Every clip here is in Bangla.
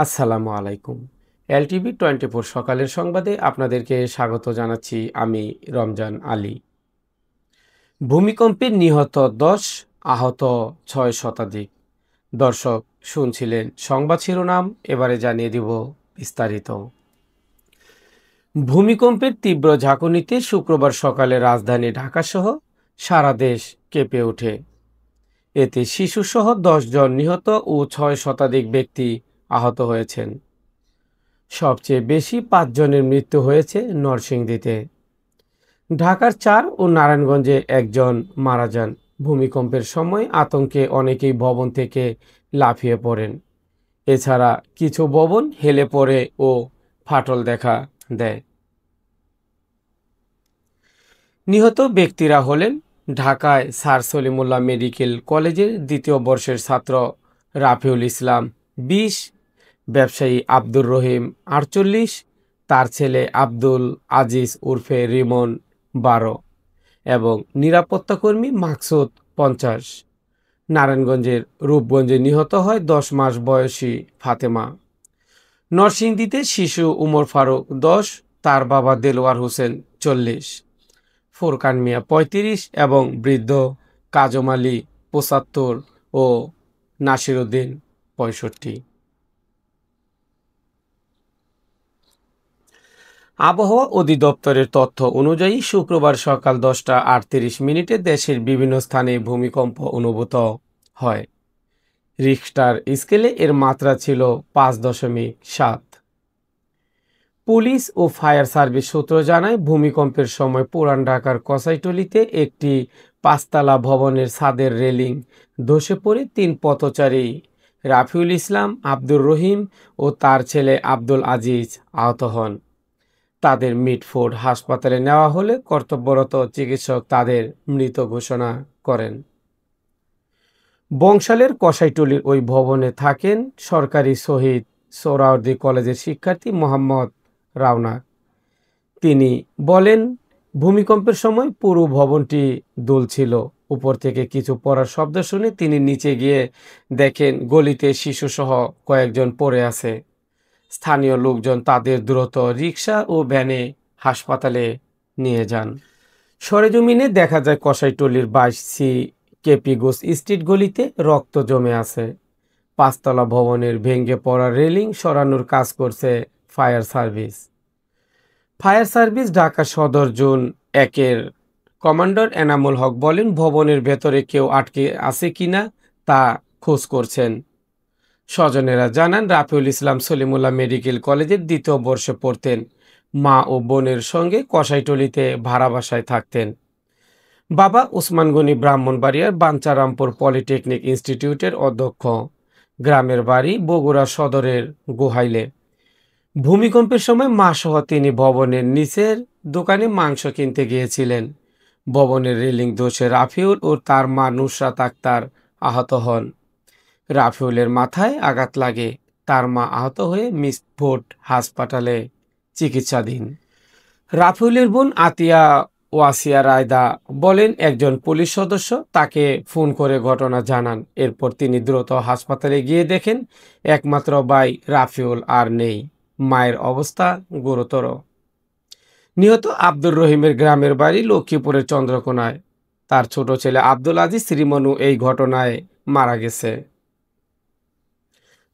আসসালামু আলাইকুম। এলটিভি 24 সকালের সংবাদে আপনাদেরকে স্বাগত জানাচ্ছি আমি রমজান আলী। ভূমিকম্পে নিহত 10, আহত 6 শতাধিক। দর্শক শুনছিলেন সংবাদ শিরোনাম, এবারে জানিয়ে দিব বিস্তারিত। ভূমিকম্পের তীব্র ঝাঁকুনিতে শুক্রবার সকালে রাজধানী ঢাকাসহ সারা দেশ কেঁপে ওঠে। এতে শিশুসহ 10 জন নিহত ও 6 শতাধিক ব্যক্তি আহত হয়েছেন। সবচেয়ে বেশি 5 জনের মৃত্যু হয়েছে নরসিংদীতে। ঢাকার 4 ও নারায়ণগঞ্জে 1 জন মারা যান। ভূমিকম্পের সময় আতঙ্কে অনেকেই ভবন থেকে লাফিয়ে পড়েন। এছাড়া কিছু ভবন হেলে পড়ে ও ফাটল দেখা দেয়। নিহত ব্যক্তিরা হলেন ঢাকায় স্যার সলিমুল্লাহ মেডিকেল কলেজের 2য় বর্ষের ছাত্র রাফিউল ইসলাম 20, ব্যবসায়ী আব্দুর রহিম 48, তার ছেলে আব্দুল আজিজ উর্ফে রিমন 12 এবং নিরাপত্তাকর্মী মাকসুদ 50। নারায়ণগঞ্জের রূপগঞ্জে নিহত হয় 10 মাস বয়সী ফাতেমা। নরসিংদীতে শিশু উমর ফারুক 10, তার বাবা দেলোয়ার হোসেন 40, ফুরকান মিয়া 35 এবং বৃদ্ধ কাজম আলী 75 ও নাসিরউদ্দিন 65। আবহাওয়া অধিদপ্তরের তথ্য অনুযায়ী শুক্রবার সকাল 10টা 38 মিনিটে দেশের বিভিন্ন স্থানে ভূমিকম্প অনুভূত হয়। রিখটার স্কেলে এর মাত্রা ছিল 5.7। পুলিশ ও ফায়ার সার্ভিস সূত্র জানায়, ভূমিকম্পের সময় পুরান ঢাকার কসাইটুলীতে একটি 5তলা ভবনের ছাদের রেলিং ধসে পড়ে 3 পথচারী রাফিউল ইসলাম, আব্দুর রহিম ও তার ছেলে আব্দুল আজিজ আহত হন। তাদের মিটফোর্ড হাসপাতালে নেওয়া হলে কর্তব্যরত চিকিৎসক তাদের মৃত ঘোষণা করেন। বংশালের কসাইটুলীর ওই ভবনে থাকেন সরকারি শহীদ সোহরাওয়ার্দী কলেজের শিক্ষার্থী মোহাম্মদ রাওনাক। তিনি বলেন, ভূমিকম্পের সময় পুরো ভবনটি দুলছিল। উপর থেকে কিছু পড়ার শব্দ শুনে তিনি নিচে গিয়ে দেখেন গলিতে শিশুসহ কয়েকজন পড়ে আছে। স্থানীয় লোকজন তাদের দ্রুত রিকশা ও ভ্যানে হাসপাতালে নিয়ে যান। সরেজমিনে দেখা যায় কসাইটুলীর 22 কেপি ঘোষ স্ট্রিট গলিতে রক্ত জমে আছে। 5তলা ভবনের ভেঙে পড়া রেলিং সরানোর কাজ করছে fire service. Fire service Dhaka সদর জোন 1-এর কমান্ডার এনামুল হক বলেন, ভবনের ভেতরে কেউ আটকে আছে কিনা তা খোঁজ করছেন। স্বজনেরা জানান, রাফিউল ইসলাম সলিমুল্লাহ মেডিকেল কলেজের 2য় বর্ষে পড়তেন। মা ও বোনের সঙ্গে কসাইটুলীতে ভাড়া বাসায় থাকতেন। বাবা ওসমান গনি ব্রাহ্মণবাড়িয়ার বাঞ্ছারামপুর পলিটেকনিক ইনস্টিটিউটের অধ্যক্ষ। গ্রামের বাড়ি বগুড়া সদরের গোহাইলে। ভূমিকম্পের সময় মা সহ তিনি ভবনের নিচের দোকানে মাংস কিনতে গিয়েছিলেন। ভবনের রেলিং ধসে রাফিউল ও তার মা নুসরাত আক্তার আহত হন। রাফিউলের মাথায় আঘাত লাগে। তার মা আহত হয়ে মিটফোর্ড হাসপাতালে চিকিৎসাধীন। রাফিউলের বোন আতিয়া ওয়াসিয়া রায়দা বলেন, একজন পুলিশ সদস্য তাকে ফোন করে ঘটনা জানান। এরপর তিনি দ্রুত হাসপাতালে গিয়ে দেখেন একমাত্র ভাই রাফিউল আর নেই। মায়ের অবস্থা গুরুতর। নিহত আব্দুর রহিমের গ্রামের বাড়ি লক্ষ্মীপুরের চন্দ্রকোনায়। তার ছোট ছেলে আব্দুল আজিজ রিমনু এই ঘটনায় মারা গেছে।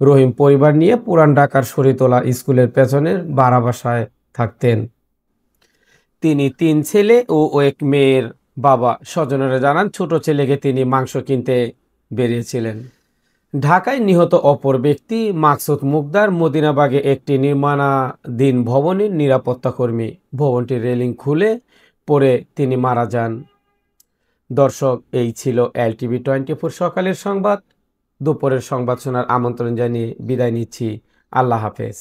রহিম পরিবার নিয়ে পুরান ঢাকার শরীতলা স্কুলের পেছনের ভাড়া বাসায় থাকতেন। তিনি 3 ছেলে ও 1 মেয়ের বাবা। স্বজনেরা জানান, ছোট ছেলেকে তিনি মাংস কিনতে বেরিয়েছিলেন। ঢাকায় নিহত অপর ব্যক্তি মাকসুদ মুকদার মদিনাবাগে একটি নির্মাণাধীন ভবনের নিরাপত্তাকর্মী। ভবনটির রেলিং খুলে পড়ে তিনি মারা যান। দর্শক, এই ছিল এলটিভি 24 সকালের সংবাদ। দুপুরের সংবাদ শোনার আমন্ত্রণ জানিয়ে বিদায় নিচ্ছি। আল্লাহ হাফেজ।